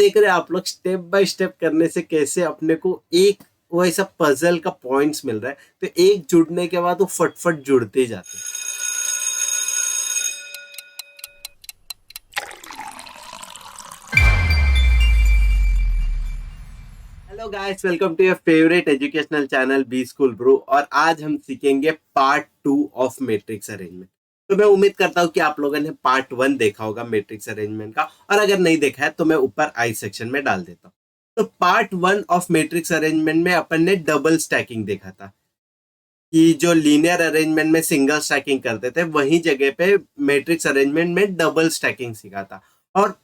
देख रहे हैं आप लोग स्टेप बाय स्टेप करने से कैसे अपने को एक वो ऐसा पजल का पॉइंट्स मिल रहा है, तो एक जुड़ने के बाद वो फटफट जुड़ते जाते हैं। Hello guys, welcome to your favourite educational channel B school bro. और आज हम सीखेंगे पार्ट 2 ऑफ मैट्रिक्स अरेंजमेंट। तो मैं उम्मीद करता हूँ कि आप लोगों ने पार्ट 1 देखा होगा मैट्रिक्स अरेंजमेंट का, और अगर नहीं देखा है तो मैं ऊपर आई सेक्शन में डाल देता हूँ। तो पार्ट 1 ऑफ मैट्रिक्स अरेंजमेंट में अपन ने डबल स्टैकिंग देखा था कि जो लीनियर अरेंजमेंट में सिंगल स्टैकिंग करते थे, वही जगह पे मैट्रिक्स अरेंजमेंट में डबल स्टैकिंग सीखा था। और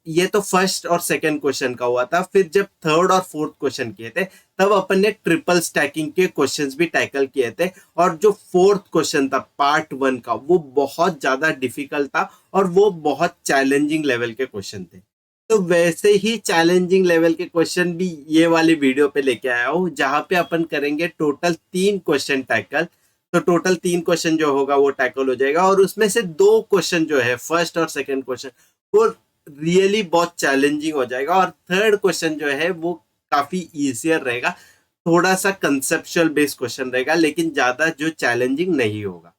ये तो फर्स्ट और सेकंड क्वेश्चन का हुआ था। फिर जब थर्ड और फोर्थ क्वेश्चन किए थे, तब अपन ने ट्रिपल स्टैकिंग के क्वेश्चंस भी टैकल किए थे। और जो फोर्थ क्वेश्चन था पार्ट 1 का, वो बहुत ज्यादा डिफिकल्ट था और वो बहुत चैलेंजिंग लेवल के क्वेश्चन थे। तो वैसे ही चैलेंजिंग लेवल के क्वेश्चन भी ये वाली वीडियो पे लेके आया हूँ, जहां पे अपन करेंगे टोटल 3 क्वेश्चन टैकल। तो टोटल 3 क्वेश्चन जो होगा वो टैकल हो जाएगा, और उसमें से 2 क्वेश्चन जो है फर्स्ट और सेकंड क्वेश्चन, वो रियली बहुत चैलेंजिंग हो जाएगा। और थर्ड क्वेश्चन जो है वो काफी इजियर रहेगा, थोड़ा सा कंसेप्चुअल बेस्ड क्वेश्चन रहेगा, लेकिन ज्यादा जो चैलेंजिंग नहीं होगा।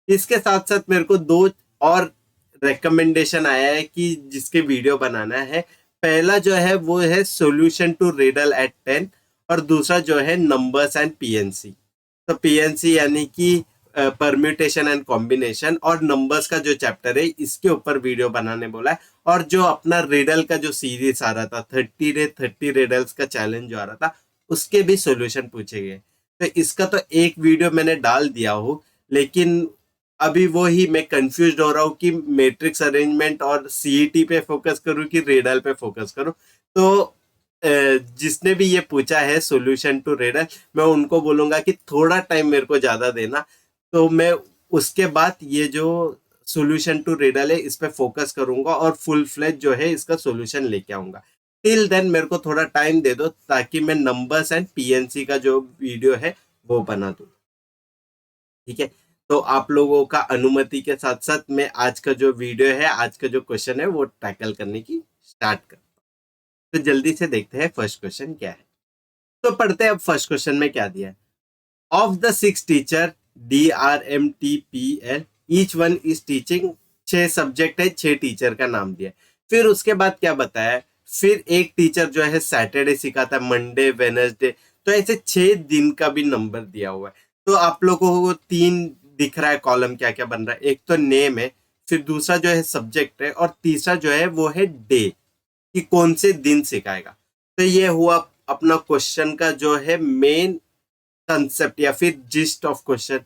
इसके साथ साथ मेरे को 2 और रिकमेंडेशन आया है कि जिसके वीडियो बनाना है। पहला जो है वो है सॉल्यूशन टू रिडल एट 10, और दूसरा जो है नंबर्स एंड पीएनसी। तो पीएनसी यानी कि परम्यूटेशन एंड कॉम्बिनेशन, और नंबर्स का जो चैप्टर है इसके ऊपर वीडियो बनाने बोला है। और जो अपना रिडल का जो सीरीज आ रहा था, 30 रिडल्स का चैलेंज जो आ रहा था, उसके भी सॉल्यूशन पूछे गए। तो इसका तो एक वीडियो मैंने डाल दिया हूँ, लेकिन अभी वो ही मैं कंफ्यूज हो रहा हूँ कि मैट्रिक्स अरेंजमेंट और सीईटी पे फोकस करूँ कि रेडल पे फोकस करूँ। तो जिसने भी ये पूछा है सॉल्यूशन टू रेडल, मैं उनको बोलूंगा कि थोड़ा टाइम मेरे को ज्यादा देना। तो मैं उसके बाद ये जो सॉल्यूशन टू रेडल है इस पे फोकस करूंगा और फुल फ्लेज जो है इसका सॉल्यूशन लेके आऊंगा। टिल देन मेरे को थोड़ा टाइम दे दो, ताकि मैं नंबर्स एंड पीएनसी का जो वीडियो है वो बना दूं। ठीक है, तो आप लोगों का अनुमति के साथ साथ मैं आज का जो वीडियो है, आज का जो क्वेश्चन है वो टैकल करने की स्टार्ट कर। तो जल्दी से देखते हैं फर्स्ट क्वेश्चन क्या है। तो पढ़ते हैं अब फर्स्ट क्वेश्चन में क्या दिया है। Of the 6 teacher DRMTPL, each one is teaching. 6 subject है, 6 टीचर का नाम दिया है। फिर उसके बाद क्या बताया है, फिर एक टीचर जो है सैटरडे सिखाता है, मंडे, वेनसडे। तो ऐसे 6 दिन का भी नंबर दिया हुआ है। तो आप लोगों को 3 दिख रहा है कॉलम, क्या क्या बन रहा है। एक तो नेम है, फिर दूसरा जो है सब्जेक्ट है, और तीसरा जो है वो है डे, कि कौन से दिन सिखाएगा। तो ये हुआ अपना क्वेश्चन का जो है मेन कंसेप्ट या फिर जिस्ट ऑफ क्वेश्चन।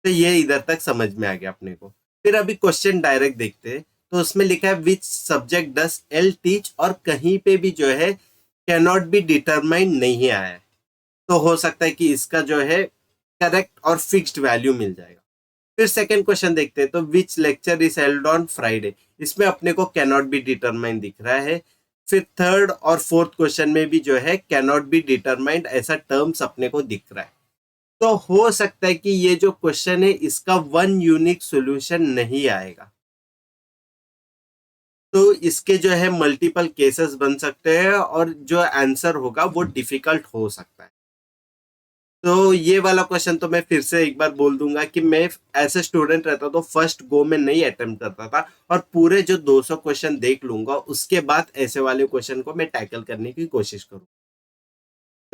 तो ये इधर तक समझ में आ गया अपने को। फिर अभी क्वेश्चन डायरेक्ट देखते हैं। तो उसमें लिखा है which subject does L teach, और कहीं पे भी जो है कैनॉट बी डिटरमाइन नहीं आया है। तो हो सकता है कि इसका जो है करेक्ट और फिक्स्ड वैल्यू मिल जाएगा। फिर सेकंड क्वेश्चन देखते हैं। तो which lecture is held on Friday, इसमें अपने को कैनॉट बी डिटरमाइन दिख रहा है। फिर थर्ड और फोर्थ क्वेश्चन में भी जो है कैनॉट बी डिटरमाइंड ऐसा टर्म्स अपने को दिख रहा है। तो हो सकता है कि ये जो क्वेश्चन है इसका वन यूनिक सॉल्यूशन नहीं आएगा। तो इसके जो है मल्टीपल केसेस बन सकते हैं, और जो आंसर होगा वो डिफिकल्ट हो सकता है। तो ये वाला क्वेश्चन तो मैं फिर से एक बार बोल दूंगा कि मैं ऐसे स्टूडेंट रहता तो फर्स्ट गो में नहीं अटेम्प्ट करता था, और पूरे जो 200 क्वेश्चन देख लूंगा, उसके बाद ऐसे वाले क्वेश्चन को मैं टैकल करने की कोशिश करूँ।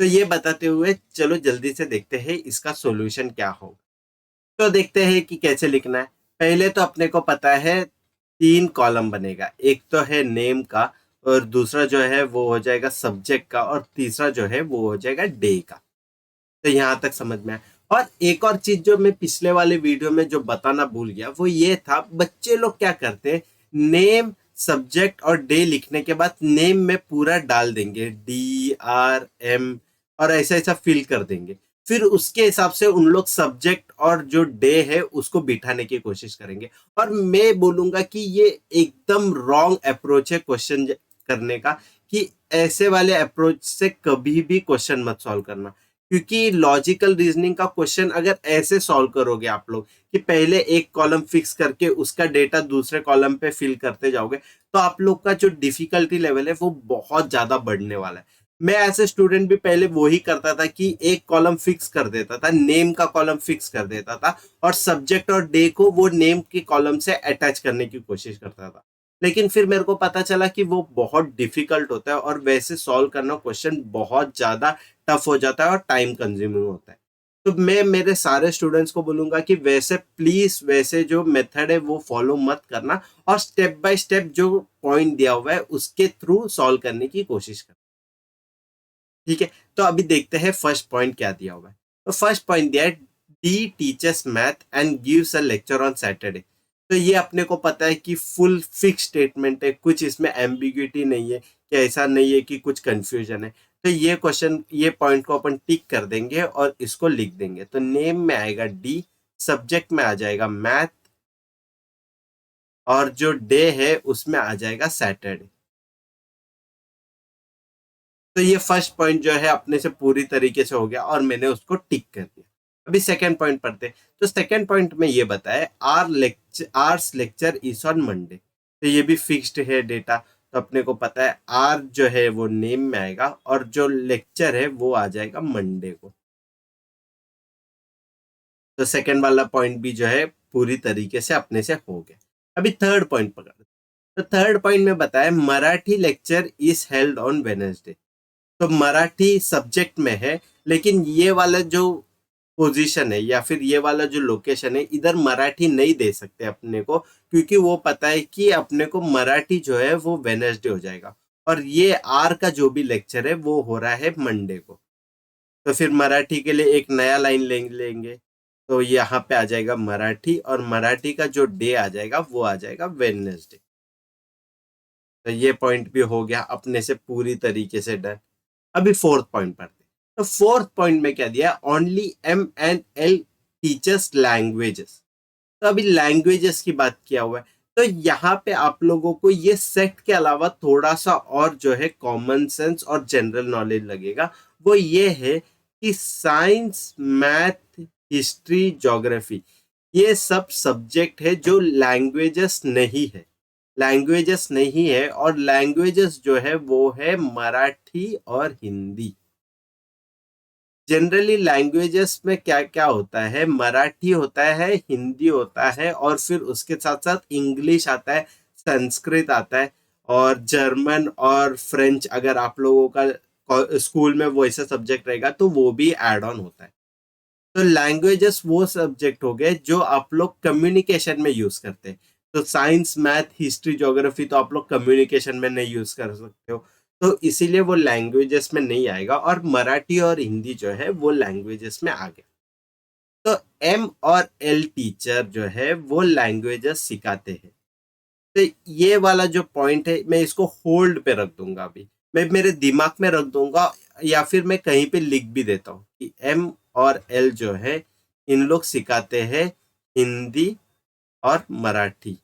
तो ये बताते हुए चलो जल्दी से देखते हैं इसका सॉल्यूशन क्या होगा। तो देखते हैं कि कैसे लिखना है। पहले तो अपने को पता है 3 कॉलम बनेगा। एक तो है नेम का, और दूसरा जो है वो हो जाएगा सब्जेक्ट का, और तीसरा जो है वो हो जाएगा डे का। तो यहाँ तक समझ में आया। और एक और चीज जो मैं पिछले वाले वीडियो में जो बताना भूल गया, वो ये था, बच्चे लोग क्या करते हैं, नेम, सब्जेक्ट और डे लिखने के बाद नेम में पूरा डाल देंगे, DRM, और ऐसा ऐसा फिल कर देंगे। फिर उसके हिसाब से उन लोग सब्जेक्ट और जो डे है उसको बिठाने की कोशिश करेंगे। और मैं बोलूंगा कि ये एकदम रॉन्ग अप्रोच है क्वेश्चन करने का, कि ऐसे वाले अप्रोच से कभी भी क्वेश्चन मत सॉल्व करना। क्योंकि लॉजिकल रीजनिंग का क्वेश्चन अगर ऐसे सॉल्व करोगे आप लोग कि पहले एक कॉलम फिक्स करके उसका डेटा दूसरे कॉलम पे फिल करते जाओगे, तो आप लोग का जो डिफिकल्टी लेवल है वो बहुत ज्यादा बढ़ने वाला है। मैं एज ए स्टूडेंट भी पहले वो ही करता था कि एक कॉलम फिक्स कर देता था, नेम का कॉलम फिक्स कर देता था, और सब्जेक्ट और डे को वो नेम के कॉलम से अटैच करने की कोशिश करता था। लेकिन फिर मेरे को पता चला कि वो बहुत डिफिकल्ट होता है और वैसे सॉल्व करना क्वेश्चन बहुत ज्यादा टफ हो जाता है और टाइम कंज्यूमिंग होता है। तो मैं मेरे सारे स्टूडेंट्स को बोलूंगा कि वैसे प्लीज वैसे जो मेथड है वो फॉलो मत करना, और स्टेप बाय स्टेप जो पॉइंट दिया हुआ है उसके थ्रू सॉल्व करने की कोशिश करना। ठीक है, तो अभी देखते हैं फर्स्ट पॉइंट क्या दिया हुआ है। तो फर्स्ट पॉइंट दिया है, D teachers math and gives a lecture on Saturday. तो ये अपने को पता है कि फुल फिक्स स्टेटमेंट है, कुछ इसमें एम्बिग्यूटी नहीं है, कि ऐसा नहीं है कि कुछ कंफ्यूजन है। तो ये क्वेश्चन, ये पॉइंट को अपन टिक कर देंगे और इसको लिख देंगे। तो नेम में आएगा डी, सब्जेक्ट में आ जाएगा मैथ, और जो डे है उसमें आ जाएगा सैटरडे। तो ये फर्स्ट पॉइंट जो है अपने से पूरी तरीके से हो गया और मैंने उसको टिक कर दिया। अभी सेकंड पॉइंट पढ़ते हैं। तो सेकंड पॉइंट में ये बताया, R's lecture is on Monday. तो ये भी फिक्स्ड है डेटा। तो अपने को पता है आर जो है वो नेम में आएगा और जो लेक्चर है वो आ जाएगा मंडे को। तो सेकंड वाला पॉइंट भी जो है पूरी तरीके से अपने से हो गया। अभी थर्ड पॉइंट पकड़। तो थर्ड पॉइंट में बताया, Marathi lecture is held on Wednesday. तो मराठी सब्जेक्ट में है, लेकिन ये वाला जो पोजीशन है या फिर ये वाला जो लोकेशन है, इधर मराठी नहीं दे सकते अपने को, क्योंकि वो पता है कि अपने को मराठी जो है वो वेनसडे हो जाएगा, और ये आर का जो भी लेक्चर है वो हो रहा है मंडे को। तो फिर मराठी के लिए एक नया लाइन लेंगे। तो यहाँ पे आ जाएगा मराठी, और मराठी का जो डे आ जाएगा वो आ जाएगा वेडनेसडे। तो ये पॉइंट भी हो गया अपने से पूरी तरीके से डन। अभी फोर्थ पॉइंट पढ़ते हैं। तो फोर्थ पॉइंट में क्या दिया, only M and L teachers languages. तो अभी लैंग्वेजेस की बात किया हुआ है। तो यहाँ पे आप लोगों को ये सेट के अलावा थोड़ा सा और जो है कॉमन सेंस और जनरल नॉलेज लगेगा। वो ये है कि साइंस, मैथ, हिस्ट्री, ज्योग्राफी, ये सब सब्जेक्ट है जो लैंग्वेजेस नहीं है। लैंग्वेजेस नहीं है, और लैंग्वेजेस जो है वो है मराठी और हिंदी। जनरली लैंग्वेजेस में क्या क्या होता है, मराठी होता है, हिंदी होता है, और फिर उसके साथ साथ इंग्लिश आता है, संस्कृत आता है, और जर्मन और फ्रेंच अगर आप लोगों का स्कूल में वो ऐसा सब्जेक्ट रहेगा तो वो भी ऐड ऑन होता है। तो लैंग्वेजेस वो सब्जेक्ट हो गए जो आप लोग कम्युनिकेशन में यूज करते हैं। तो साइंस, मैथ, हिस्ट्री, ज्योग्राफी तो आप लोग कम्युनिकेशन में नहीं यूज कर सकते हो, तो इसीलिए वो लैंग्वेजेस में नहीं आएगा, और मराठी और हिंदी जो है वो लैंग्वेजेस में आ गया। तो एम और एल टीचर जो है वो लैंग्वेजेस सिखाते हैं। तो ये वाला जो पॉइंट है मैं इसको होल्ड पे रख दूंगा। अभी मैं मेरे दिमाग में रख दूंगा, या फिर मैं कहीं पे लिख भी देता हूँ कि एम और एल जो है इन लोग सिखाते हैं हिंदी और मराठी।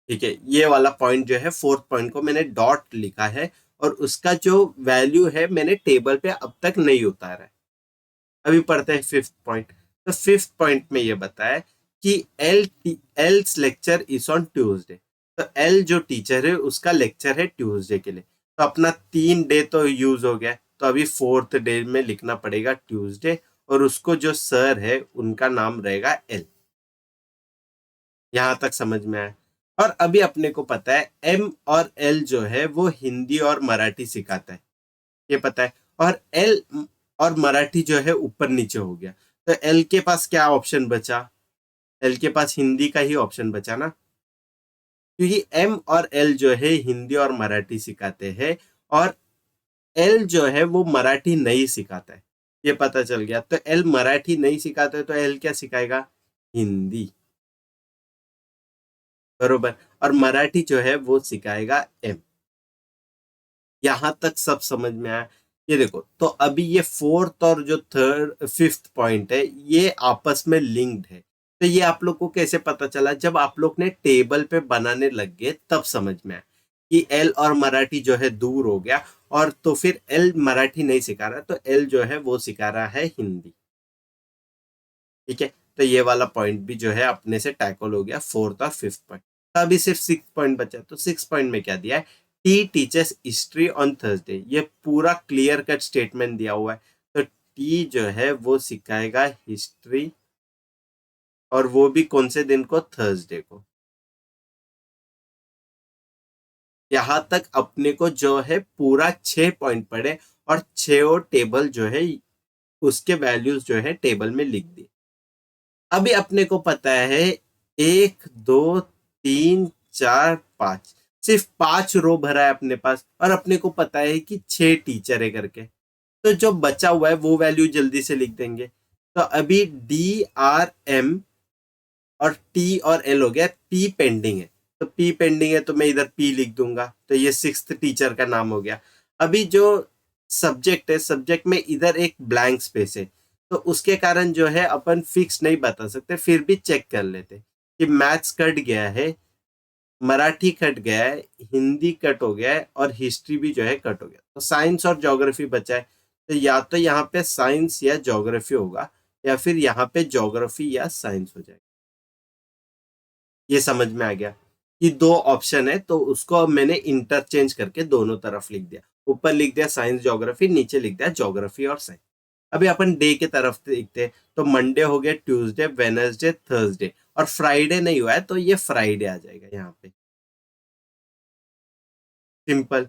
ठीक है, ये वाला पॉइंट जो है फोर्थ पॉइंट को मैंने डॉट लिखा है, और उसका जो वैल्यू है मैंने टेबल पे अब तक नहीं उतारा है। अभी पढ़ते हैं फिफ्थ पॉइंट। तो फिफ्थ पॉइंट में ये बताया कि else lecture is on Tuesday. तो एल जो टीचर है उसका लेक्चर है ट्यूसडे के लिए। तो अपना 3 डे तो यूज हो गया, तो अभी फोर्थ डे में लिखना पड़ेगा ट्यूसडे, और उसको जो सर है उनका नाम रहेगा एल। यहां तक समझ में आया। और अभी अपने को पता है एम और एल जो है वो हिंदी और मराठी सिखाता है, ये पता है। और एल और मराठी जो है ऊपर नीचे हो गया। तो एल के पास क्या ऑप्शन बचा, एल के पास हिंदी का ही ऑप्शन बचा ना, क्योंकि एम और एल जो है हिंदी और मराठी सिखाते हैं, और एल जो है वो मराठी नहीं सिखाता है, ये पता चल गया। तो एल मराठी नहीं सिखाता है, तो एल क्या सिखाएगा, हिंदी, बरोबर। और मराठी जो है वो सिखाएगा एम। यहां तक सब समझ में आया। ये देखो, तो अभी ये फोर्थ और जो थर्ड फिफ्थ पॉइंट है ये आपस में लिंक्ड है। तो ये आप लोग को कैसे पता चला, जब आप लोग ने टेबल पे बनाने लग गए तब समझ में आया। कि एल और मराठी जो है दूर हो गया, और तो फिर एल मराठी नहीं सिखा रहा, तो एल जो है वो सिखा रहा है हिंदी। ठीक है, तो ये वाला पॉइंट भी जो है अपने से टैकल हो गया, फोर्थ और फिफ्थ पॉइंट। तो अभी सिर्फ 6 पॉइंट बचा, तो 6 पॉइंट में क्या दिया है, T teachers history on Thursday, ये पूरा क्लियर कट स्टेटमेंट दिया हुआ है। तो टी जो है वो सिखाएगा हिस्ट्री, और वो भी कौन से दिन को, थर्सडे को। यहां तक अपने को जो है पूरा 6 पॉइंट पड़े, और 6 टेबल जो है उसके वैल्यूज जो है टेबल में लिख दिए। अभी अपने को पता है 1 2 3 4 5, सिर्फ 5 रो भरा है अपने पास, और अपने को पता है कि 6 टीचर है करके। तो जो बचा हुआ है वो वैल्यू जल्दी से लिख देंगे। तो अभी DRM और T और L हो गया, P पेंडिंग है, तो P पेंडिंग है तो मैं इधर P लिख दूंगा, तो ये 6th टीचर का नाम हो गया। अभी जो सब्जेक्ट है, सब्जेक्ट में इधर एक ब्लैंक स्पेस है, तो उसके कारण जो है अपन फिक्स नहीं बता सकते, फिर भी चेक कर लेते कि मैथ्स कट गया है, मराठी कट गया है, हिंदी कट हो गया है, और हिस्ट्री भी जो है कट हो गया, तो साइंस और ज्योग्राफी बचा है। तो या तो यहाँ पे साइंस या ज्योग्राफी होगा, या फिर यहाँ पे ज्योग्राफी या साइंस हो जाएगा। ये समझ में आ गया कि दो ऑप्शन है, तो उसको अब मैंने इंटरचेंज करके दोनों तरफ लिख दिया, ऊपर लिख दिया साइंस ज्योग्राफी, नीचे लिख दिया ज्योग्राफी और साइंस। अभी अपन डे के तरफ देखते हैं, तो मंडे हो गया, ट्यूसडे, वेनसडे, थर्सडे, और फ्राइडे नहीं हुआ है, तो ये फ्राइडे आ जाएगा यहाँ पे। सिंपल।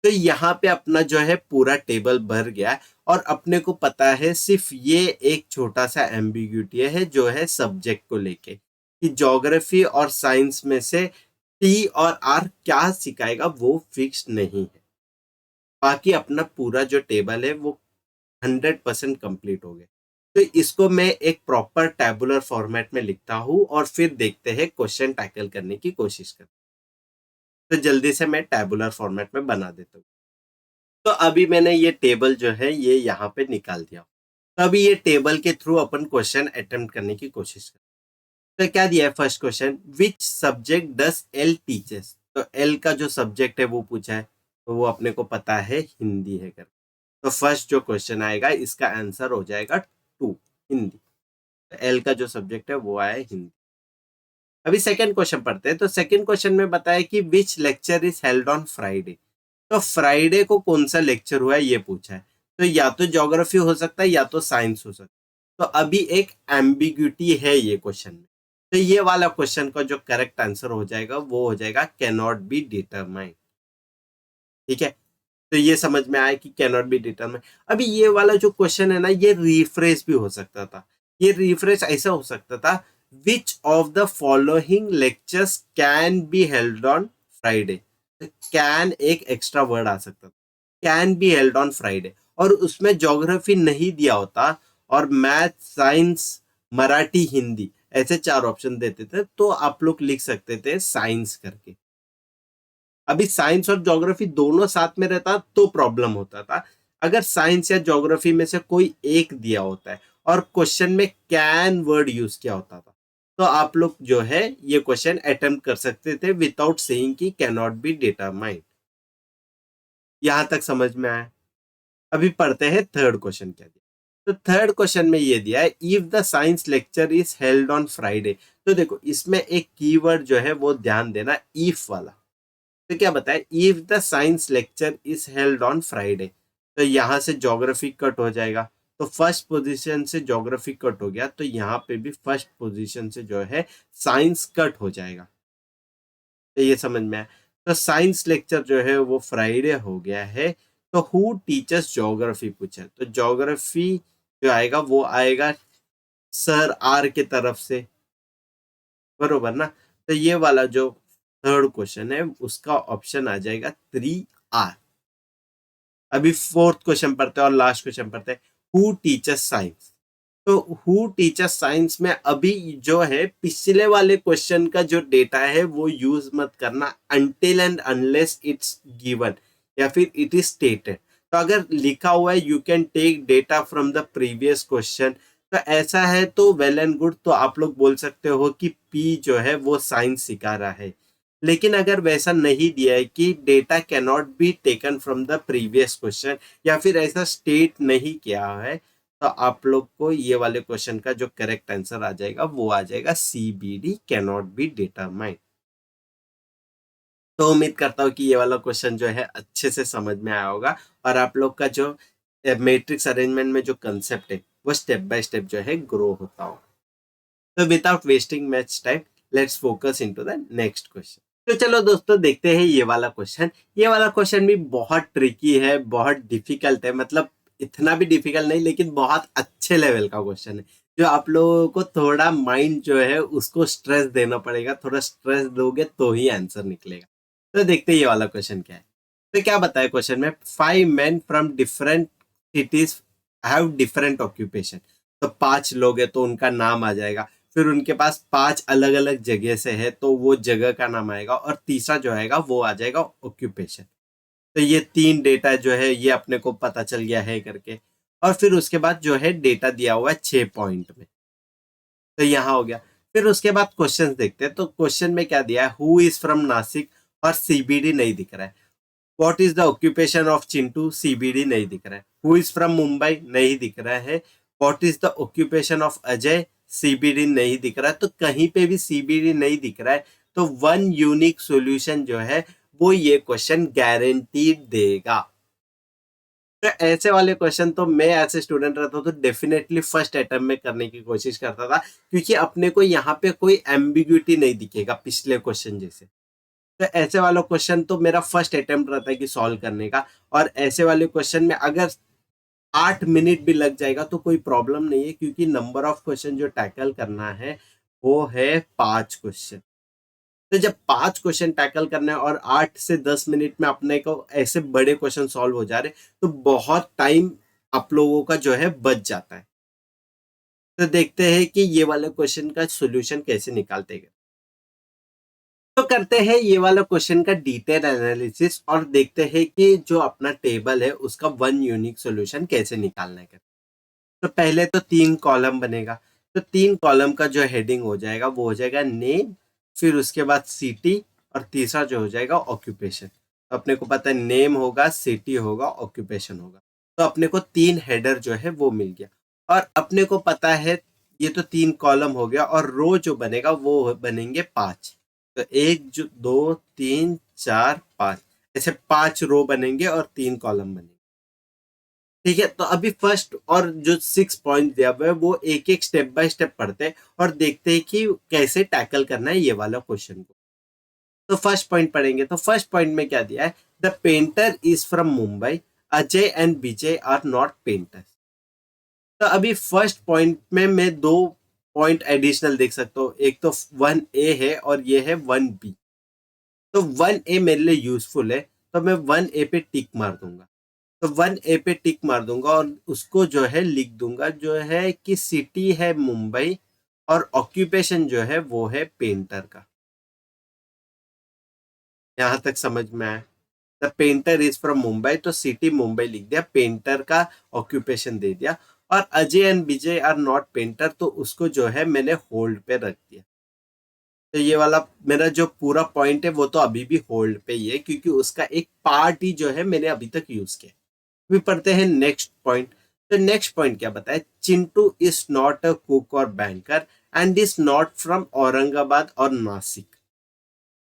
तो यहाँ पे अपना जो है पूरा टेबल भर गया है, और अपने को पता है सिर्फ ये एक छोटा सा एम्बिग्यूटी है जो है सब्जेक्ट को लेके, कि ज्योग्राफी और साइंस में से टी और आर क्या सिखाएगा वो फिक्स नहीं है। बाकी अपना पूरा जो टेबल है वो 100% कंप्लीट हो गया। तो इसको मैं एक प्रॉपर टैबुलर फॉर्मेट में लिखता हूँ, और फिर देखते हैं क्वेश्चन टैकल करने की कोशिश करते हैं। तो जल्दी से मैं टैबुलर फॉर्मेट में बना देता हूँ। तो अभी मैंने ये टेबल जो है ये यहाँ पे निकाल दिया। तो अभी ये टेबल के थ्रू अपन क्वेश्चन अटेम्प्ट करने की कोशिश करते हैं। तो क्या दिया है first question, which subject does L teachers. तो एल का जो सब्जेक्ट है वो पूछा है, तो वो अपने को पता है हिंदी है कर। तो फर्स्ट जो क्वेश्चन आएगा इसका आंसर हो जाएगा 2, हिंदी। तो एल का जो सब्जेक्ट है वो आया हिंदी। अभी सेकंड क्वेश्चन पढ़ते हैं। तो सेकंड क्वेश्चन में बताया कि which lecture is held on Friday. तो फ्राइडे को कौन सा लेक्चर हुआ है ये पूछा है। तो या तो ज्योग्राफी हो सकता है या तो साइंस हो सकता है। तो अभी एक एम्बिग्यूटी है ये क्वेश्चन में। तो ये वाला क्वेश्चन का जो करेक्ट आंसर हो जाएगा वो हो जाएगा कैन नॉट बी डिटरमाइंड। ठीक है, तो ये समझ में आया कि कैन नॉट बी डिटरमाइंड। अभी ये वाला जो क्वेश्चन है ना, ये रिफ्रेश भी हो सकता था। ये रिफ्रेश ऐसा हो सकता था, which of the following lectures can be held on Friday. Can एक एक्स्ट्रा वर्ड आ सकता था, can be held on Friday, और उसमें ज्योग्राफी नहीं दिया होता, और मैथ, साइंस, मराठी, हिंदी, ऐसे 4 ऑप्शन देते थे, तो आप लोग लिख सकते थे साइंस करके। अभी साइंस और ज्योग्राफी दोनों साथ में रहता तो प्रॉब्लम होता था। अगर साइंस या ज्योग्राफी में से कोई एक दिया होता है और क्वेश्चन में कैन वर्ड यूज किया होता था, तो आप लोग जो है ये क्वेश्चन अटेम्प्ट कर सकते थे विदाउट सेइंग कि कैन नॉट बी डिटरमाइंड। यहां तक समझ में आया। अभी पढ़ते हैं थर्ड क्वेश्चन क्या दिया। तो थर्ड क्वेश्चन में ये दिया है, if the science lecture is held on Friday. तो देखो इसमें एक कीवर्ड जो है वो ध्यान देना, इफ वाला। तो क्या बताया, if the science lecture is held on Friday, तो यहां से ज्योग्राफी कट हो जाएगा। तो फर्स्ट पोजीशन से ज्योग्राफी कट हो गया, तो यहाँ पे भी फर्स्ट पोजीशन से जो है साइंस कट हो जाएगा। तो ये समझ में आया। तो साइंस लेक्चर जो है वो फ्राइडे हो गया है। तो हु टीचर्स ज्योग्राफी पूछा, तो ज्योग्राफी जो आएगा वो आएगा सर आर के तरफ से, बरोबर ना। तो ये वाला जो थर्ड क्वेश्चन है उसका ऑप्शन आ जाएगा 3R। अभी फोर्थ क्वेश्चन पढ़ते हैं और लास्ट क्वेश्चन पढ़ते हैं, हु टीचर्स साइंस। तो हु टीचर्स साइंस में अभी जो है पिछले वाले क्वेश्चन का जो डेटा है वो यूज मत करना, until and unless it's given या फिर इट इज स्टेटेड। तो अगर लिखा हुआ है you can take data from the previous question, तो ऐसा है तो वेल एंड गुड, तो आप लोग बोल सकते हो कि पी जो है वो साइंस सिखा रहा है। लेकिन अगर वैसा नहीं दिया है कि data can not be taken from the previous question या फिर ऐसा स्टेट नहीं किया है, तो आप लोग को ये वाले क्वेश्चन का जो करेक्ट आंसर आ जाएगा वो आ जाएगा CBD can not be determined. तो उम्मीद करता हूँ कि ये वाला क्वेश्चन जो है अच्छे से समझ में आया होगा और आप लोग का जो मैट्रिक्स अरेंजमेंट में जो कंसेप्ट है वो स्टेप बाय स्टेप जो है ग्रो होता हो। तो without wasting much time, let's focus into the next question. तो चलो दोस्तों देखते हैं ये वाला क्वेश्चन। ये वाला क्वेश्चन भी बहुत ट्रिकी है, बहुत डिफिकल्ट है, मतलब इतना भी डिफिकल्ट नहीं लेकिन बहुत अच्छे लेवल का क्वेश्चन है, जो आप लोगों को थोड़ा माइंड जो है उसको स्ट्रेस देना पड़ेगा, थोड़ा स्ट्रेस दोगे तो ही आंसर निकलेगा। तो देखते हैं ये वाला क्वेश्चन क्या है। तो क्या बताया क्वेश्चन में, 5 men from different cities have different occupation. तो 5 लोग है तो उनका नाम आ जाएगा, फिर उनके पास 5 अलग अलग जगह से है तो वो जगह का नाम आएगा, और तीसरा जो आएगा वो आ जाएगा ऑक्यूपेशन। तो ये 3 डेटा जो है ये अपने को पता चल गया है करके, और फिर उसके बाद जो है डेटा दिया हुआ है 6 पॉइंट में, तो यहाँ हो गया। फिर उसके बाद क्वेश्चन देखते हैं। तो क्वेश्चन में क्या दिया है, हु इज फ्रॉम नासिक, और CBD नहीं दिख रहा है। What is the occupation of Chintu, CBD नहीं दिख रहा है। हु इज फ्रॉम मुंबई नहीं दिख रहा है। What is the occupation of Ajay, CBD नहीं दिख रहा है। तो कहीं पे भी CBD नहीं दिख रहा है, तो वन यूनिक सॉल्यूशन जो है वो ये क्वेश्चन गारंटीड देगा। तो ऐसे वाले क्वेश्चन तो मैं ऐसे स्टूडेंट रहता हूँ तो डेफिनेटली फर्स्ट अटेम्प्ट में करने की कोशिश करता था, क्योंकि अपने को यहाँ पे कोई एम्बिग्यूटी नहीं दिखेगा पिछले क्वेश्चन जैसे। तो ऐसे वाला क्वेश्चन तो मेरा फर्स्ट अटेम्प्ट रहता है कि सॉल्व करने का, और ऐसे वाले क्वेश्चन में अगर 8 मिनट भी लग जाएगा तो कोई प्रॉब्लम नहीं है, क्योंकि नंबर ऑफ क्वेश्चन जो टैकल करना है वो है 5 क्वेश्चन। तो जब 5 क्वेश्चन टैकल करना है और 8 से 10 मिनट में अपने को ऐसे बड़े क्वेश्चन सॉल्व हो जा रहे, तो बहुत टाइम आप लोगों का जो है बच जाता है। तो देखते हैं कि ये वाले क्वेश्चन का सोल्यूशन कैसे निकालते हैं। तो करते हैं ये वाला क्वेश्चन का डिटेल एनालिसिस और देखते हैं कि जो अपना टेबल है उसका वन यूनिक सॉल्यूशन कैसे निकालना है। तो पहले तो 3 कॉलम बनेगा। तो 3 कॉलम का जो हेडिंग हो जाएगा वो हो जाएगा नेम, फिर उसके बाद सिटी, और तीसरा जो हो जाएगा ऑक्यूपेशन। तो अपने को पता है नेम होगा, सिटी होगा, ऑक्यूपेशन होगा। तो अपने को 3 हेडर जो है वो मिल गया, और अपने को पता है ये तो 3 कॉलम हो गया, और रो जो बनेगा वो बनेंगे 5। तो 1 2 3 4 5, ऐसे 5 रो बनेंगे और 3 कॉलम बनेंगे। ठीक है, तो अभी फर्स्ट और जो 6 पॉइंट दिया हुआ है वो एक एक स्टेप बाय स्टेप पढ़ते हैं और देखते हैं कि कैसे टैकल करना है ये वाला क्वेश्चन को। तो फर्स्ट पॉइंट पढ़ेंगे। तो फर्स्ट पॉइंट में क्या दिया है, the painter is from Mumbai, Ajay and Vijay are not painters. तो अभी फर्स्ट पॉइंट में मैं 2 पॉइंट एडिशनल देख सकता हूँ, एक तो 1A है और ये है 1B। तो 1A मेरे लिए यूजफुल है, तो मैं 1A पे टिक मार दूंगा। तो 1A पे टिक मार दूंगा और उसको जो है लिख दूंगा जो है कि सिटी है मुंबई और ऑक्यूपेशन जो है वो है पेंटर का। यहां तक समझ में आया। The painter is from Mumbai, तो सिटी मुंबई लिख दिया, पेंटर का ऑक्यूपेशन दे दिया। और Ajay and Vijay are not painter, तो उसको जो है मैंने होल्ड पे रख दिया। तो ये वाला मेरा जो पूरा पॉइंट है वो तो अभी भी होल्ड पे ही है, क्योंकि उसका एक पार्ट ही जो है मैंने अभी तक यूज किया। भी पढ़ते हैं नेक्स्ट पॉइंट। तो नेक्स्ट पॉइंट क्या बताया, Chintu is not a cook और banker and is not from Aurangabad और नासिक।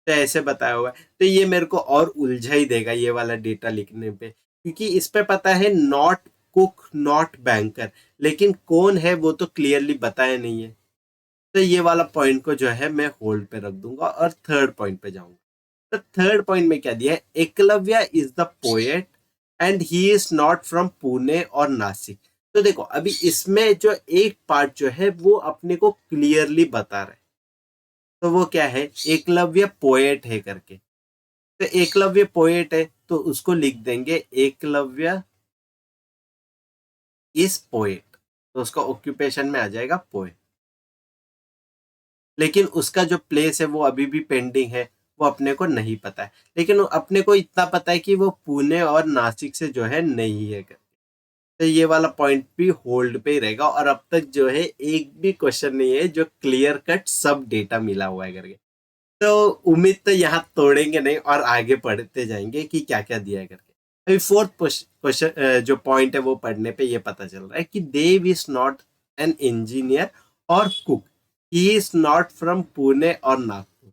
तो ऐसे बताया हुआ है, तो ये मेरे को और उलझा ही देगा ये वाला डेटा लिखने पे, क्योंकि इस पे पता है नॉट कुक नॉट बैंकर, लेकिन कौन है वो तो क्लियरली बताया नहीं है। तो ये वाला पॉइंट को जो है मैं होल्ड पे रख दूंगा और थर्ड पॉइंट पे जाऊंगा। तो थर्ड पॉइंट में क्या दिया है, Eklavya is the poet and he is not from Pune और नासिक। तो देखो अभी इसमें जो एक पार्ट जो है वो अपने को क्लियरली बता रहा है। तो वो क्या है, एकलव्य पोएट है करके। तो एकलव्य पोएट है तो उसको लिख देंगे एकलव्य इज पोएट, तो उसका ऑक्यूपेशन में आ जाएगा पोएट। लेकिन उसका जो प्लेस है वो अभी भी पेंडिंग है, वो अपने को नहीं पता है। लेकिन अपने को इतना पता है कि वो पुणे और नासिक से जो है नहीं है। तो ये वाला पॉइंट भी होल्ड पे ही रहेगा, और अब तक जो है एक भी क्वेश्चन नहीं है जो क्लियर कट सब डेटा मिला हुआ है करके। तो उम्मीद तो यहाँ तोड़ेंगे नहीं और आगे पढ़ते जाएंगे कि क्या क्या दिया है करके। अभी फोर्थ क्वेश्चन जो पॉइंट है वो पढ़ने पे ये पता चल रहा है कि देव इज नॉट एन इंजीनियर और cook, he is not from Pune और नागपुर।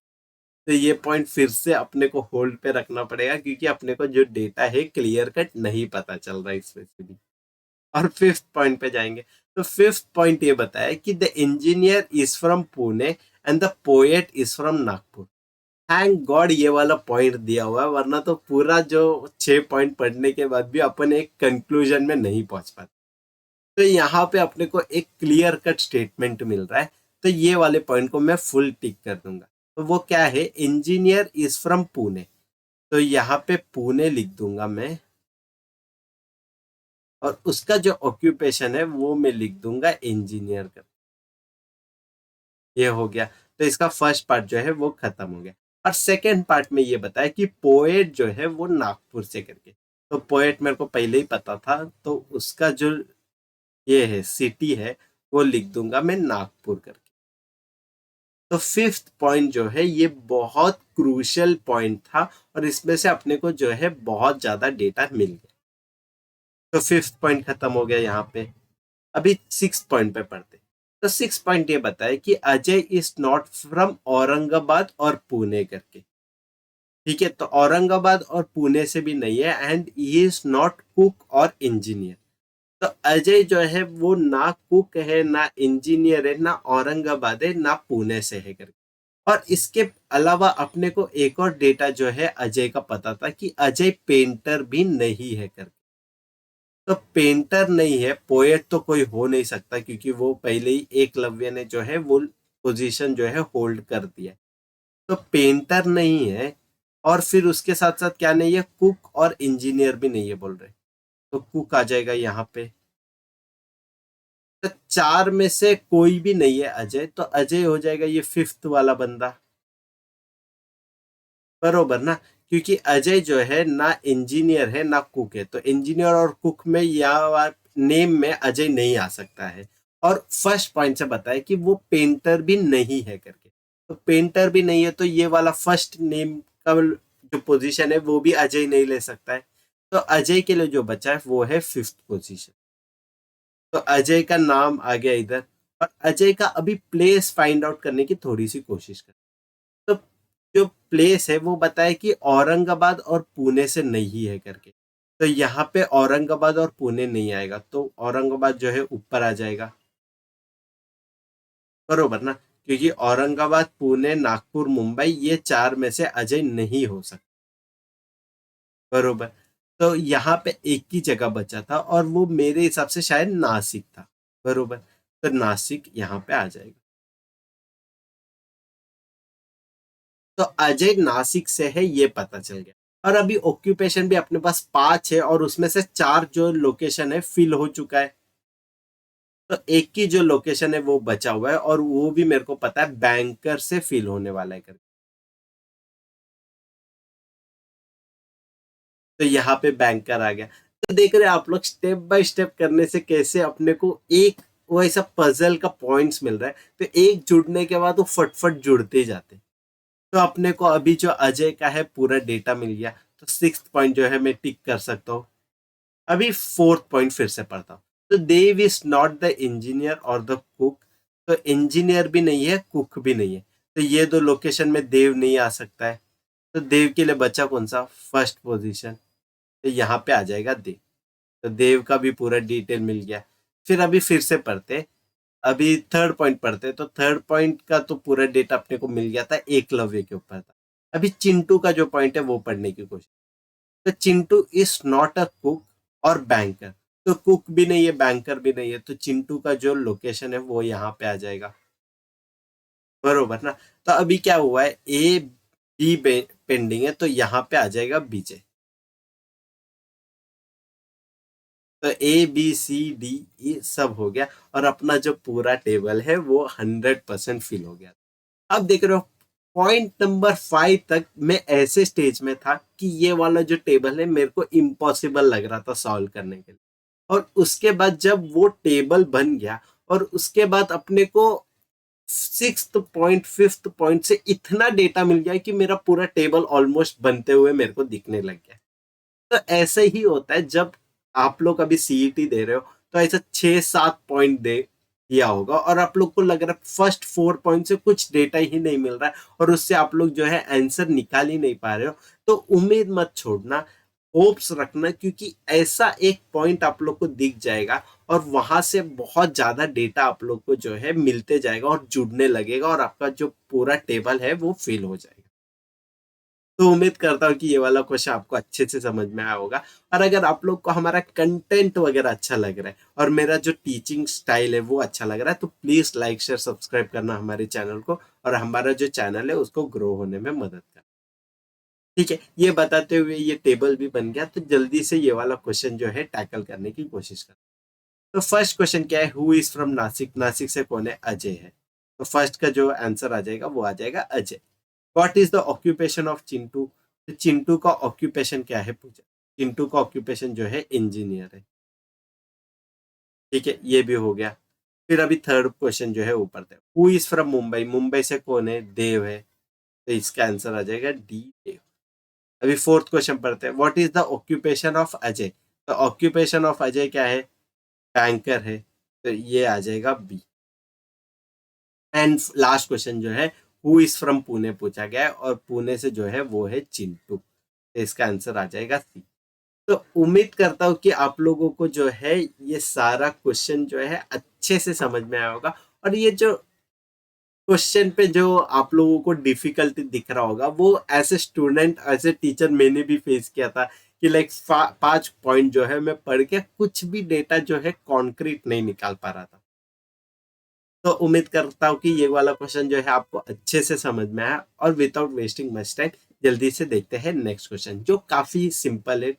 तो ये पॉइंट फिर से अपने को होल्ड पे रखना पड़ेगा क्योंकि अपने को जो डेटा है क्लियर कट नहीं पता चल रहा है इसमें से भी। और फिफ्थ पॉइंट पे जाएंगे। तो फिफ्थ पॉइंट ये बताया कि the engineer is from Pune and the poet is from Nagpur. Thank God ये वाला पॉइंट दिया हुआ है, वरना तो पूरा जो 6 पॉइंट पढ़ने के बाद भी अपन एक कंक्लूजन में नहीं पहुंच पाते। तो यहाँ पे अपने को एक क्लियर कट स्टेटमेंट मिल रहा है, तो ये वाले पॉइंट को मैं फुल टिक कर दूंगा। तो वो क्या है, इंजीनियर इज फ्रॉम पुणे, तो यहाँ पे पुणे लिख दूंगा मैं, और उसका जो ऑक्यूपेशन है वो मैं लिख दूंगा इंजीनियर का। ये हो गया। तो इसका फर्स्ट पार्ट जो है वो खत्म हो गया। और सेकेंड पार्ट में ये बताया कि पोएट जो है वो नागपुर से करके। तो पोएट मेरे को पहले ही पता था, तो उसका जो ये है सिटी है वो लिख दूंगा मैं नागपुर करके। तो फिफ्थ पॉइंट जो है ये बहुत क्रूशियल पॉइंट था, और इसमें से अपने को जो है बहुत ज्यादा डेटा मिल गया। तो फिफ्थ पॉइंट खत्म हो गया यहाँ पे। अभी सिक्स पॉइंट पे पढ़ते। तो सिक्स पॉइंट ये बताया कि Ajay is not from Aurangabad और पुणे करके। ठीक है, तो औरंगाबाद और पुणे से भी नहीं है, and he is not cook और इंजीनियर। तो अजय जो है वो ना कुक है, ना इंजीनियर है, ना औरंगाबाद है, ना पुणे से है करके। और इसके अलावा अपने को एक और डेटा जो है अजय का पता था कि अजय पेंटर भी नहीं है करके। तो पेंटर नहीं है, पोएट तो कोई हो नहीं सकता क्योंकि वो पहले ही एकलव्य ने जो है वो पोजीशन जो है होल्ड कर दिया। तो पेंटर नहीं है, और फिर उसके साथ साथ क्या नहीं है, कुक और इंजीनियर भी नहीं है बोल रहे। तो कुक आ जाएगा यहाँ पे। तो चार में से कोई भी नहीं है अजय, तो अजय हो जाएगा ये फिफ्थ वाला बंदा, बरोबर ना। क्योंकि अजय जो है ना इंजीनियर है ना कुक है, तो इंजीनियर और कुक में या नेम में अजय नहीं आ सकता है। और फर्स्ट पॉइंट से बताया कि वो पेंटर भी नहीं है करके। तो पेंटर भी नहीं है, तो ये वाला फर्स्ट नेम का जो पोजीशन है वो भी अजय नहीं ले सकता है। तो अजय के लिए जो बचा है वो है फिफ्थ पोजीशन। तो अजय का नाम आ गया इधर। और अजय का अभी प्लेस फाइंड आउट करने की थोड़ी सी कोशिश कर। तो जो प्लेस है वो बताए कि औरंगाबाद और पुणे से नहीं है करके। तो यहाँ पे औरंगाबाद और पुणे नहीं आएगा, तो औरंगाबाद जो है ऊपर आ जाएगा, बरोबर ना। क्योंकि औरंगाबाद, पुणे, नागपुर, मुंबई ये चार में से अजय नहीं हो सकता, बरोबर। तो यहाँ पे एक ही जगह बचा था, और वो मेरे हिसाब से शायद नासिक था, बरोबर। तो नासिक यहाँ पे आ जाएगा। तो अजय नासिक से है ये पता चल गया। और अभी ऑक्यूपेशन भी अपने पास 5 है, और उसमें से 4 जो लोकेशन है फिल हो चुका है। तो एक की जो लोकेशन है वो बचा हुआ है, और वो भी मेरे को पता है बैंकर से फिल होने वाला है करके। तो यहाँ पे बैंकर आ गया। तो देख रहे हैं आप लोग, स्टेप बाय स्टेप करने से कैसे अपने को एक वैसा पजल का पॉइंट्स मिल रहा है। तो एक जुड़ने के बाद वो फटफट जुड़ते जाते हैं। तो अपने को अभी जो अजय का है पूरा डेटा मिल गया। तो सिक्स पॉइंट जो है मैं टिक कर सकता हूँ। अभी फोर्थ पॉइंट फिर से पढ़ता हूँ। तो देव इज नॉट द इंजीनियर और द कुक। तो इंजीनियर भी नहीं है, कुक भी नहीं है। तो ये दो लोकेशन में देव नहीं आ सकता है। तो देव के लिए बचा कौन सा, फर्स्ट पोजीशन। तो यहाँ पे आ जाएगा देव। तो देव का भी पूरा डिटेल मिल गया। फिर अभी फिर से पढ़ते, अभी थर्ड पॉइंट पढ़ते। तो थर्ड पॉइंट का तो पूरा डेटा अपने को मिल गया था, एकलव्य के ऊपर था। अभी चिंटू का जो पॉइंट है वो पढ़ने की कोशिश। तो Chintu is not a cook और बैंकर। तो कुक भी नहीं है, बैंकर भी नहीं है, तो चिंटू का जो लोकेशन है वो यहाँ पे आ जाएगा, बरोबर ना। तो अभी क्या हुआ है, ए बी पेंडिंग है, तो यहाँ पे आ जाएगा बीजे। तो ए बी सी डी ये सब हो गया, और अपना जो पूरा टेबल है वो 100% फिल हो गया। अब देख रहे हो, पॉइंट नंबर 5 तक मैं ऐसे स्टेज में था कि ये वाला जो टेबल है मेरे को इम्पॉसिबल लग रहा था सॉल्व करने के लिए। और उसके बाद जब वो टेबल बन गया, और उसके बाद अपने को सिक्स्थ पॉइंट, फिफ्थ पॉइंट से इतना डेटा मिल गया कि मेरा पूरा टेबल ऑलमोस्ट बनते हुए मेरे को दिखने लग गया। तो ऐसे ही होता है जब आप लोग अभी सीईटी दे रहे हो, तो ऐसा 6-7 पॉइंट दे दिया होगा और आप लोग को लग रहा है फर्स्ट 4 पॉइंट से कुछ डेटा ही नहीं मिल रहा है और उससे आप लोग जो है आंसर निकाल ही नहीं पा रहे हो। तो उम्मीद मत छोड़ना, होप्स रखना, क्योंकि ऐसा एक पॉइंट आप लोग को दिख जाएगा और वहां से बहुत ज्यादा डेटा आप लोग को जो है मिलते जाएगा और जुड़ने लगेगा और आपका जो पूरा टेबल है वो फिल हो जाएगा। तो उम्मीद करता हूँ कि ये वाला क्वेश्चन आपको अच्छे से समझ में आया होगा। और अगर आप लोग को हमारा कंटेंट वगैरह अच्छा लग रहा है और मेरा जो टीचिंग स्टाइल है वो अच्छा लग रहा है, तो प्लीज लाइक शेयर सब्सक्राइब करना हमारे चैनल को और हमारा जो चैनल है उसको ग्रो होने में मदद करना। ठीक है, ये बताते हुए ये टेबल भी बन गया, तो जल्दी से ये वाला क्वेश्चन जो है टैकल करने की कोशिश कर। तो फर्स्ट क्वेश्चन क्या है, who is from Nashik, Nashik से कौन है, अजय है। तो फर्स्ट का जो आंसर आ जाएगा वो आ जाएगा Ajay. What is the occupation of Chintu, तो चिंटू का ऑक्यूपेशन क्या है पूछा। चिंटू का ऑक्यूपेशन जो है इंजीनियर है। ठीक है, ये भी हो गया। फिर अभी थर्ड क्वेश्चन जो है ऊपर थे, who is from Mumbai, Mumbai से कौन है, देव है। तो इसका आंसर आ जाएगा डी, देव। अभी फोर्थ क्वेश्चन पढ़ते हैं, what is the occupation of Ajay. तो ऑक्यूपेशन ऑफ अजय क्या है, बैंकर है। तो ये आ जाएगा बी। एंड लास्ट क्वेश्चन जो है, हु इज फ्रॉम पुणे पूछा गया है और पुणे से जो है वो है चिंटू। तो इसका आंसर आ जाएगा सी। तो उम्मीद करता हूँ कि आप लोगों को जो है ये सारा क्वेश्चन जो है अच्छे से समझ में आया होगा। और ये जो क्वेश्चन पे जो आप लोगों को डिफिकल्टी दिख रहा होगा वो as a student as a teacher मैंने भी फेस किया था कि लाइक 5 पॉइंट जो है मैं पढ़ के कुछ भी डेटा जो है कॉन्क्रीट नहीं निकाल पा रहा था। तो उम्मीद करता हूँ कि ये वाला क्वेश्चन जो है आपको अच्छे से समझ में आया। और विदाउट वेस्टिंग मच टाइम जल्दी से देखते हैं नेक्स्ट क्वेश्चन, जो काफी सिंपल है।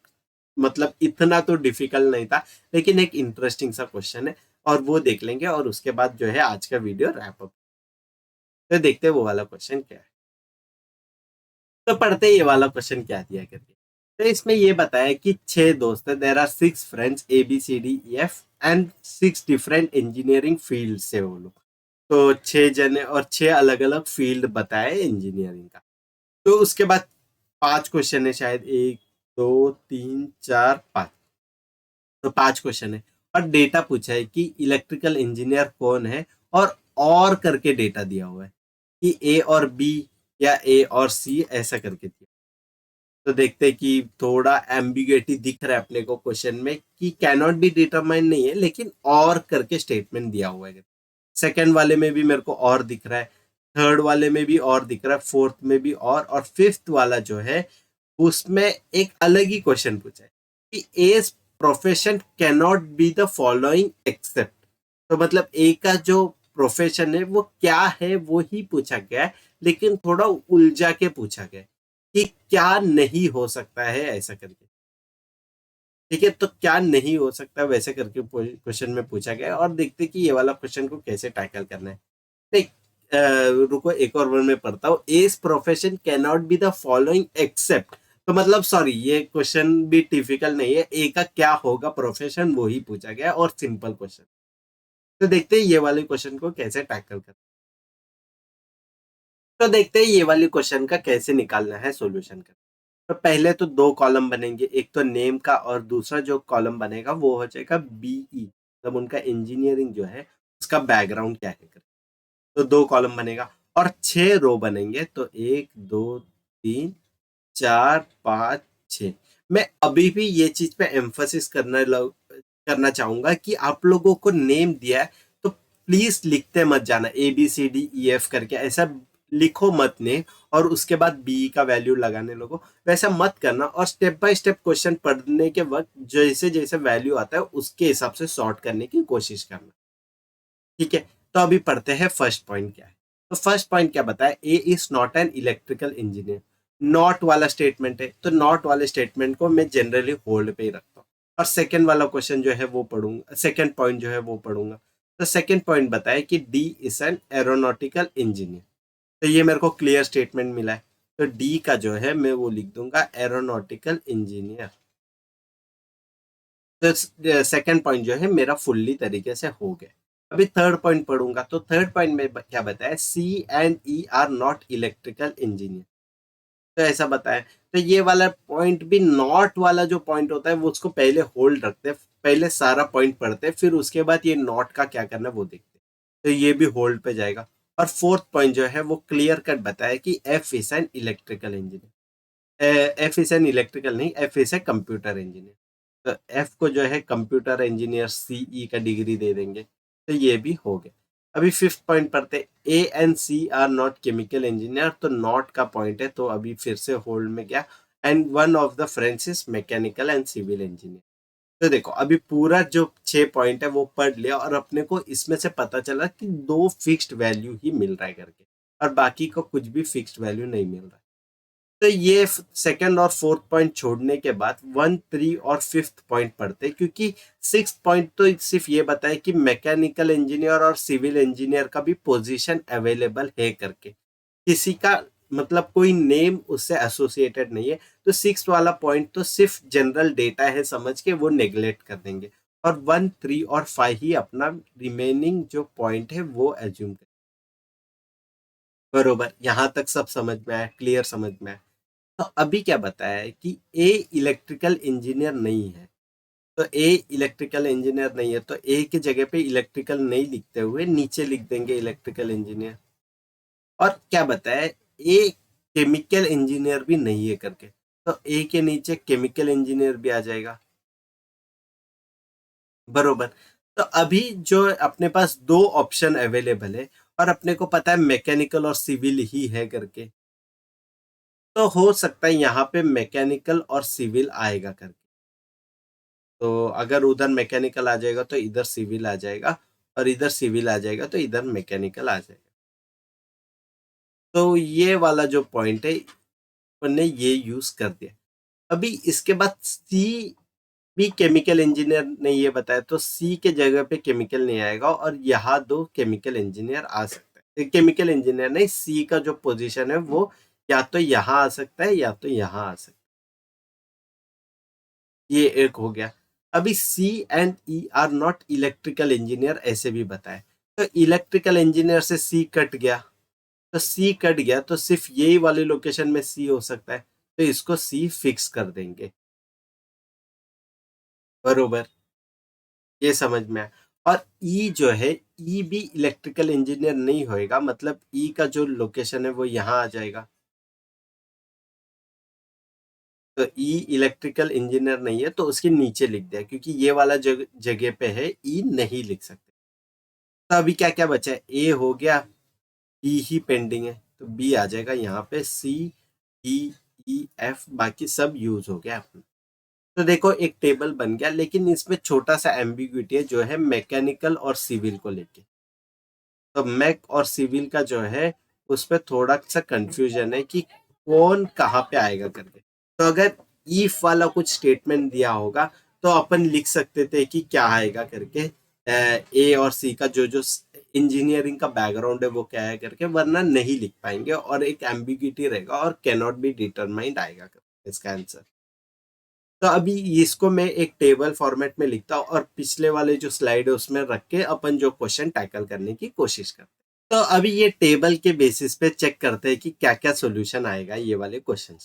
मतलब इतना तो डिफिकल्ट नहीं था, लेकिन एक इंटरेस्टिंग सा क्वेश्चन है और वो देख लेंगे और उसके बाद जो है आज का वीडियो रैप अप। तो देखते हैं वो वाला क्वेश्चन क्या है। तो पढ़ते ही ये वाला क्वेश्चन क्या दिया करके। तो इसमें ये बताया कि 6 दोस्त है, there are 6 friends ABCDEF and 6 different engineering field से वो लोग। तो 6 जने और 6 अलग अलग फील्ड बताए इंजीनियरिंग का। तो उसके बाद 5 क्वेश्चन है शायद, 1 2 3 4 5। तो 5 क्वेश्चन है और डेटा पूछा है कि इलेक्ट्रिकल इंजीनियर कौन है, और करके डेटा दिया हुआ है कि ए और बी या ए और सी ऐसा करके दिया। तो देखते हैं कि थोड़ा एम्बिग्युइटी दिख रहा है अपने को क्वेश्चन में कि कैनॉट बी डिटरमाइन नहीं है, लेकिन और करके स्टेटमेंट दिया हुआ है। सेकंड वाले में भी मेरे को और दिख रहा है, थर्ड वाले में भी और दिख रहा है, फोर्थ में भी और फिफ्थ वाला जो है उसमें एक अलग ही क्वेश्चन पूछा है कि as profession cannot be the following except. तो मतलब ए का जो प्रोफेशन है वो क्या है वो ही पूछा गया है, लेकिन थोड़ा उलझा के पूछा गया है कि क्या नहीं हो सकता है ऐसा करके। ठीक है, तो क्या नहीं हो सकता वैसे करके क्वेश्चन में पूछा गया है और देखते कि ये वाला क्वेश्चन को कैसे टैकल करना है। नहीं, रुको एक और वर्ड में पढ़ता हूँ, as profession can not be the following except. तो मतलब सॉरी, ये क्वेश्चन भी डिफिकल्ट नहीं है, ए का क्या होगा प्रोफेशन वो ही पूछा गया और सिंपल क्वेश्चन। तो देखते हैं ये वाले क्वेश्चन को कैसे टैकल कर। तो देखते हैं ये वाले क्वेश्चन का कैसे निकालना है सॉल्यूशन का। तो पहले तो 2 कॉलम बनेंगे, एक तो नेम का और दूसरा जो कॉलम बनेगा वो हो जाएगा बीई, मतलब उनका इंजीनियरिंग जो है उसका बैकग्राउंड क्या है। तो 2 कॉलम बनेगा और 6 रो बनेंगे, तो 1 2 3 4 5 6। मैं अभी भी ये चीज पे एम्फोसिस करना चाहूंगा कि आप लोगों को नेम दिया है तो प्लीज लिखते मत जाना ABCDEF करके, ऐसा लिखो मत ने और उसके बाद बी का वैल्यू लगाने लगो, वैसा मत करना। और स्टेप बाय स्टेप क्वेश्चन पढ़ने के वक्त जैसे जैसे वैल्यू आता है उसके हिसाब से सॉर्ट करने की कोशिश करना। ठीक है, तो अभी पढ़ते हैं फर्स्ट पॉइंट क्या है। तो फर्स्ट पॉइंट क्या बताया, A is not an electrical engineer. Not वाला स्टेटमेंट है, तो नॉट वाले स्टेटमेंट को मैं जनरली होल्ड पे ही रखता हूँ और सेकंड वाला क्वेश्चन जो है वो पढ़ूंगा, सेकंड पॉइंट जो है वो पढ़ूंगा। तो सेकंड पॉइंट बताया कि D is an aeronautical engineer. तो ये मेरे को क्लियर स्टेटमेंट मिला है, तो डी का जो है मैं वो लिख दूंगा एरोनॉटिकल इंजीनियर। तो सेकंड पॉइंट जो है मेरा फुल्ली तरीके से हो गया। अभी थर्ड पॉइंट पढ़ूंगा तो थर्ड पॉइंट में क्या बताया, C and E are not electrical engineer, तो ऐसा बताया। तो ये वाला पॉइंट भी, नॉट वाला जो पॉइंट होता है वो उसको पहले होल्ड रखते हैं, पहले सारा पॉइंट पढ़ते हैं, फिर उसके बाद ये नॉट का क्या करना है वो देखते हैं, तो ये भी होल्ड पे जाएगा। और फोर्थ पॉइंट जो है वो क्लियर कट बताया कि F is an electrical engineer, F is an electrical नहीं, F is a computer engineer, तो एफ को जो है कंप्यूटर इंजीनियर सीई का डिग्री दे देंगे, तो ये भी हो गया। अभी फिफ्थ पॉइंट पढ़ते, A and C are not chemical engineer, तो नॉट का पॉइंट है तो अभी फिर से होल्ड में गया। And one of the friends is mechanical and civil engineer. तो देखो अभी पूरा जो 6 पॉइंट है वो पढ़ लिया, और अपने को इसमें से पता चला कि 2 फिक्स्ड वैल्यू ही मिल रहा है करके, और बाकी को कुछ भी फिक्स्ड वैल्यू नहीं मिल रहा है। तो ये सेकंड और फोर्थ पॉइंट छोड़ने के बाद 1, 3 और फिफ्थ पॉइंट पढ़ते, क्योंकि सिक्स पॉइंट तो सिर्फ ये बताए कि मैकेनिकल इंजीनियर और सिविल इंजीनियर का भी पोजीशन अवेलेबल है करके, किसी का मतलब कोई नेम उससे एसोसिएटेड नहीं है। तो सिक्स वाला पॉइंट तो सिर्फ जनरल डेटा है समझ के वो नेग्लेक्ट कर देंगे, और 1, 3 और 5 ही अपना रिमेनिंग जो पॉइंट है वो एज्यूम कर। बरोबर, यहां तक सब समझ में आया, क्लियर समझ में आया। तो अभी क्या बताया है कि ए इलेक्ट्रिकल इंजीनियर नहीं है, तो ए इलेक्ट्रिकल इंजीनियर नहीं है, तो ए की जगह पे इलेक्ट्रिकल नहीं लिखते हुए नीचे लिख देंगे इलेक्ट्रिकल इंजीनियर। और क्या बताया, ए केमिकल इंजीनियर भी नहीं है करके, तो ए के नीचे केमिकल इंजीनियर भी आ जाएगा। बरोबर। तो अभी जो अपने पास दो ऑप्शन अवेलेबल है, और अपने को पता है मैकेनिकल और सिविल ही है करके, तो हो सकता है यहाँ पे मैकेनिकल और सिविल आएगा करके। तो अगर उधर मैकेनिकल आ जाएगा तो इधर सिविल आ जाएगा, और इधर सिविल आ जाएगा तो इधर मैकेनिकल आ जाएगा। तो ये वाला जो पॉइंट है अपन ने ये यूज कर दिया। अभी इसके बाद सी भी केमिकल इंजीनियर ने ये बताया, तो सी के जगह पे केमिकल नहीं आएगा, और यहाँ दो केमिकल इंजीनियर आ सकता है, केमिकल इंजीनियर नहीं, सी का जो पोजीशन है वो या तो यहाँ आ सकता है या तो यहाँ आ सकता है, ये एक हो गया। अभी C and E are not electrical engineer ऐसे भी बताए, तो इलेक्ट्रिकल इंजीनियर से सी कट गया, तो सी कट गया तो सिर्फ यही वाले लोकेशन में सी हो सकता है, तो इसको सी फिक्स कर देंगे। बरोबर, ये समझ में आया। और ई जो है, ई भी इलेक्ट्रिकल इंजीनियर नहीं होएगा, मतलब ई का जो लोकेशन है वो यहाँ आ जाएगा, तो ई इलेक्ट्रिकल इंजीनियर नहीं है तो उसके नीचे लिख दिया, क्योंकि ये वाला जगह पे है, ई नहीं लिख सकते। तो अभी क्या क्या बचा है, ए हो गया, बी ही पेंडिंग है, तो बी आ जाएगा यहाँ पे, सी डी ई एफ बाकी सब यूज हो गया अपना। तो देखो एक टेबल बन गया, लेकिन इसमें छोटा सा एम्बिग्यूटी है जो है मैकेनिकल और सिविल को लेके। तो मैक और सिविल का जो है उस पर थोड़ा सा कंफ्यूजन है कि कौन कहाँ पे आएगा करके। तो अगर इफ वाला कुछ स्टेटमेंट दिया होगा तो अपन लिख सकते थे कि क्या आएगा करके, ए और सी का जो जो इंजीनियरिंग का बैकग्राउंड है वो क्या है करके, वरना नहीं लिख पाएंगे और एक एम्बिग्यूटी रहेगा और कैनॉट बी डिटरमाइंड आएगा करके इसका आंसर। तो अभी इसको मैं एक टेबल फॉर्मेट में लिखता हूँ, और पिछले वाले जो स्लाइड है उसमें रख के अपन जो क्वेश्चन टैकल करने की कोशिश करते हैं। तो अभी ये टेबल के बेसिस पे चेक करते हैं कि क्या क्या सोल्यूशन आएगा ये वाले क्वेश्चन।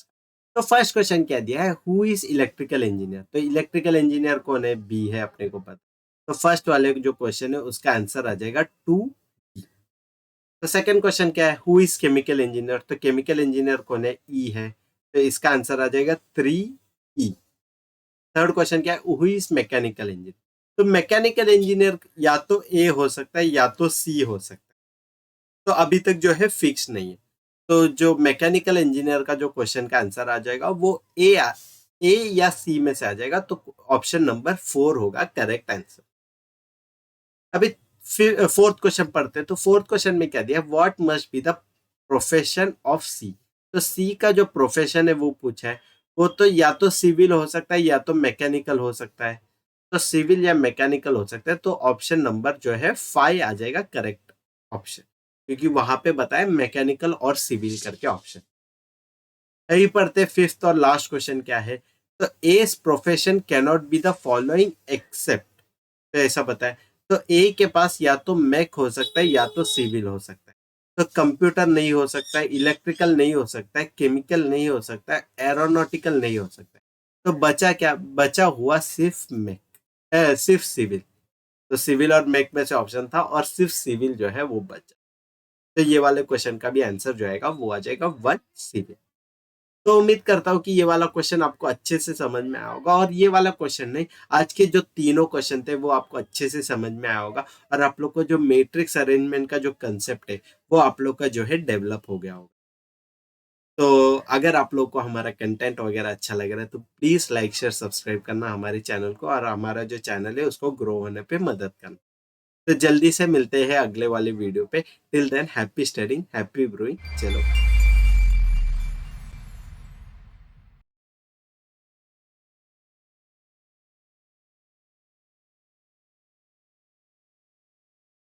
तो फर्स्ट क्वेश्चन क्या दिया है, हु इज इलेक्ट्रिकल इंजीनियर, तो इलेक्ट्रिकल इंजीनियर कौन है, बी है अपने को पता। तो फर्स्ट वाले जो क्वेश्चन है उसका आंसर आ जाएगा 2। तो सेकंड क्वेश्चन क्या है, हु इज केमिकल इंजीनियर, तो केमिकल इंजीनियर कौन है, ई है, तो इसका आंसर आ जाएगा 3E। थर्ड क्वेश्चन क्या है, हु इज मैकेनिकल इंजीनियर, तो मैकेनिकल इंजीनियर या तो ए हो सकता है या तो सी हो सकता है, तो अभी तक जो है फिक्स नहीं है। तो जो मैकेनिकल इंजीनियर का जो क्वेश्चन का आंसर आ जाएगा वो ए या सी में से आ जाएगा, तो ऑप्शन नंबर 4 होगा करेक्ट आंसर। अभी फिर फोर्थ क्वेश्चन पढ़ते हैं। तो फोर्थ क्वेश्चन में क्या दिया, what must be the profession of C, तो सी का जो प्रोफेशन है वो पूछा है, वो तो या तो सिविल हो सकता है या तो मैकेनिकल हो सकता है, तो सिविल या मैकेनिकल हो सकता है, तो ऑप्शन नंबर जो है 5 आ जाएगा करेक्ट ऑप्शन, क्योंकि वहां पे बताया मैकेनिकल और सिविल करके ऑप्शन। यही पढ़ते फिफ्थ और लास्ट क्वेश्चन क्या है, तो S profession cannot be the following except, तो ऐसा बताया, तो ए के पास या तो मैक हो सकता है या तो सिविल हो सकता है। तो कंप्यूटर नहीं हो सकता है, इलेक्ट्रिकल नहीं हो सकता है, केमिकल नहीं हो सकता है, एरोनॉटिकल नहीं हो सकता है। तो बचा क्या? बचा हुआ सिर्फ मैक, सिर्फ सिविल। तो सिविल और मैक में से ऑप्शन था और सिर्फ सिविल जो है वो बचा। तो ये वाले क्वेश्चन का भी आंसर जो आएगा वो आ जाएगा 1 सिविल। तो उम्मीद करता हूँ कि ये वाला क्वेश्चन आपको अच्छे से समझ में आया होगा, और ये वाला क्वेश्चन नहीं, आज के जो तीनों क्वेश्चन थे वो आपको अच्छे से समझ में आया होगा, और आप लोग को जो मैट्रिक्स अरेंजमेंट का जो कंसेप्ट है वो आप लोग का जो है डेवलप हो गया होगा। तो अगर आप लोग को हमारा कंटेंट वगैरह अच्छा लग रहा है तो प्लीज लाइक शेयर सब्सक्राइब करना हमारे चैनल को, और हमारा जो चैनल है उसको ग्रो होने पे मदद करना। तो जल्दी से मिलते हैं अगले वाले वीडियो पे। Till than happy studying, happy brewing. चलो।